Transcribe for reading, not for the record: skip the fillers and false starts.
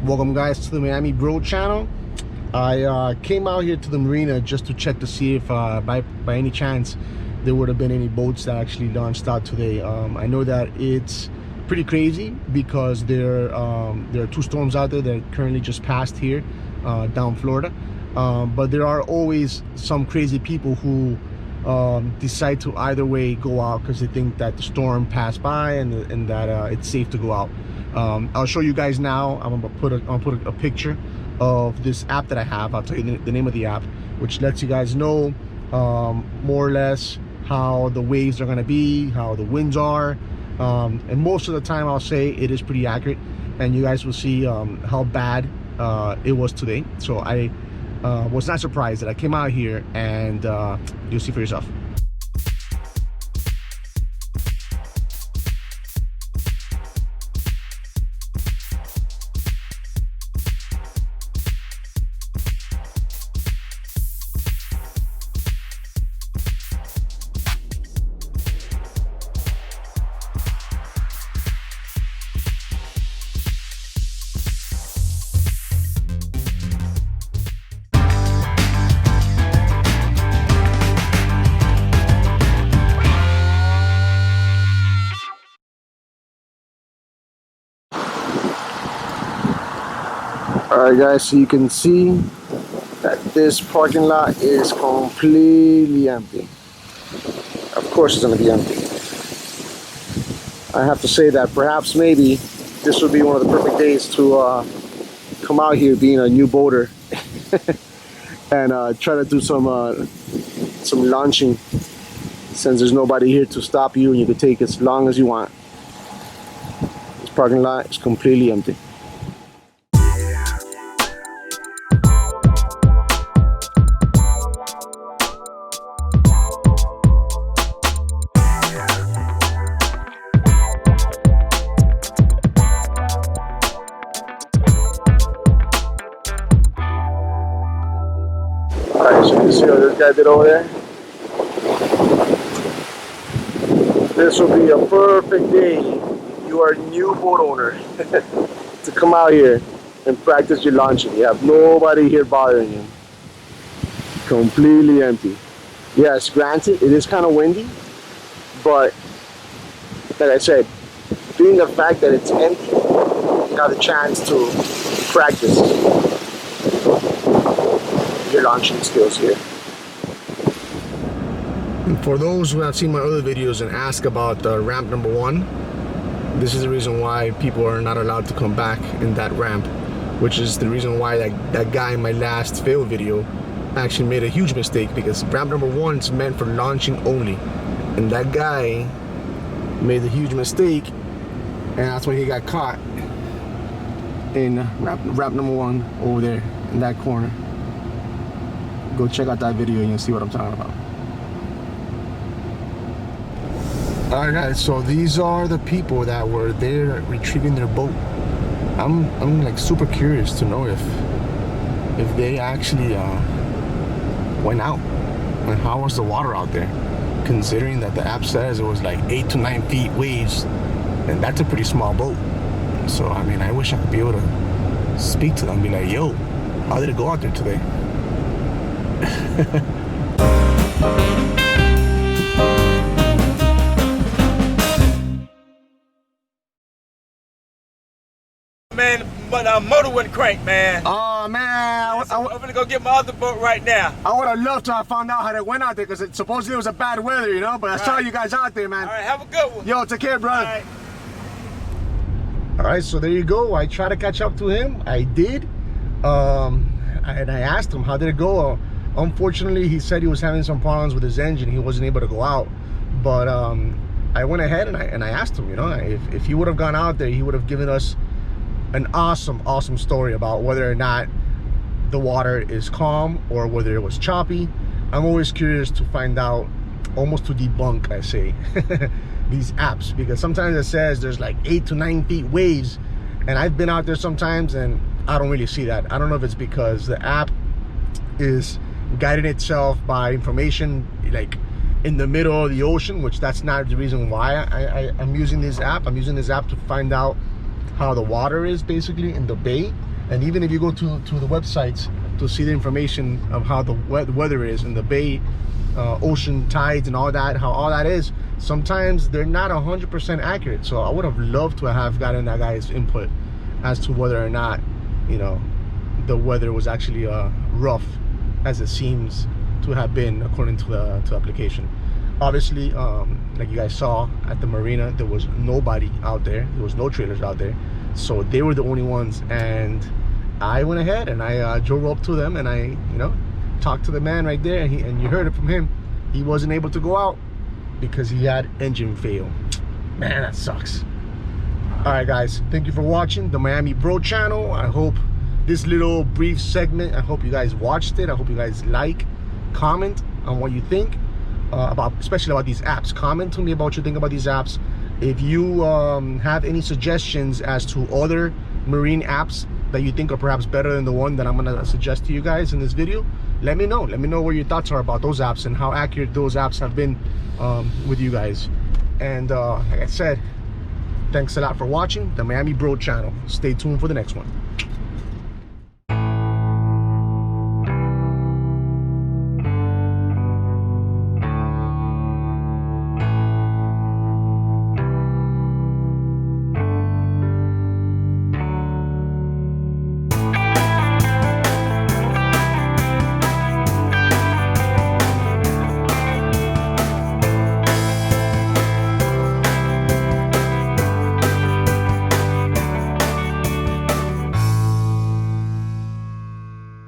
Welcome guys to the Miami Bro channel. I came out here to the marina just to check to see if by any chance there would have been any boats that actually launched out today. I know that it's pretty crazy because there are two storms out there that currently just passed here down Florida, but there are always some crazy people who decide to either way go out because they think that the storm passed by and that it's safe to go out. I'll show you guys now. I'm gonna put a picture of this app that I have. I'll tell you the name of the app, which lets you guys know more or less how the waves are gonna be, how the winds are, and most of the time I'll say it is pretty accurate, and you guys will see how bad it was today. So I was not surprised that I came out here, and you'll see for yourself. Alright guys, so you can see that this parking lot is completely empty. Of course it's going to be empty. I have to say that perhaps maybe this would be one of the perfect days to come out here being a new boater and try to do some launching, since there's nobody here to stop you and you can take as long as you want. This parking lot is completely empty. Alright, so you can see what this guy did over there. This will be a perfect day if you are a new boat owner to come out here and practice your launching. You have nobody here bothering you. Completely empty. Yes, granted, it is kind of windy, but like I said, being the fact that it's empty, you have the chance to practice your launching skills here. And for those who have seen my other videos and ask about ramp number 1, this is the reason why people are not allowed to come back in that ramp, which is the reason why that guy in my last fail video actually made a huge mistake, because ramp number 1 is meant for launching only, and that guy made a huge mistake, and that's why he got caught in ramp number 1 over there in that corner. Go check out that video and you'll see what I'm talking about. Alright guys, so these are the people that were there retrieving their boat. I'm like super curious to know if they actually went out, and how was the water out there, considering that the app says it was like 8 to 9 feet waves, and that's a pretty small boat. So I mean, I wish I could be able to speak to them and be like, yo, how did it go out there today? Man, but motor wouldn't crank, man. Oh man, I'm gonna go get my other boat right now. I would have loved to have found out how they went out there, because supposedly it was a bad weather, you know. But I saw you guys out there, man. All right, have a good one. Yo, take care, brother. All right, so there you go. I tried to catch up to him. I did. And I asked him, how did it go? Unfortunately, he said he was having some problems with his engine. He wasn't able to go out. But I went ahead and I asked him, you know, if he would have gone out there, he would have given us an awesome story about whether or not the water is calm or whether it was choppy. I'm always curious to find out, almost to debunk, I say, these apps, because sometimes it says there's like 8 to 9 feet waves, and I've been out there sometimes and I don't really see that. I don't know if it's because the app is guiding itself by information like in the middle of the ocean, which that's not the reason why I'm using this app. I'm using this app to find out how the water is basically in the bay, And even if you go to the websites to see the information of how the weather is in the bay, ocean tides and all that, how all that is, sometimes they're not 100% accurate. So I would have loved to have gotten that guy's input as to whether or not, you know, the weather was actually rough as it seems to have been according to the application. Obviously, like you guys saw at the marina, there was nobody out there. There was no trailers out there, so they were the only ones. And I went ahead and I drove up to them and I, you know, talked to the man right there, and you heard it from him. He wasn't able to go out because he had engine fail. Man, that sucks. All right, guys, thank you for watching the Miami Bro channel. I hope this little brief segment, I hope you guys watched it. I hope you guys like, comment on what you think about, especially about these apps. Comment to me about what you think about these apps. If you have any suggestions as to other marine apps that you think are perhaps better than the one that I'm gonna suggest to you guys in this video, let me know. Let me know what your thoughts are about those apps and how accurate those apps have been with you guys. And like I said, thanks a lot for watching the Miami Bro channel. Stay tuned for the next one.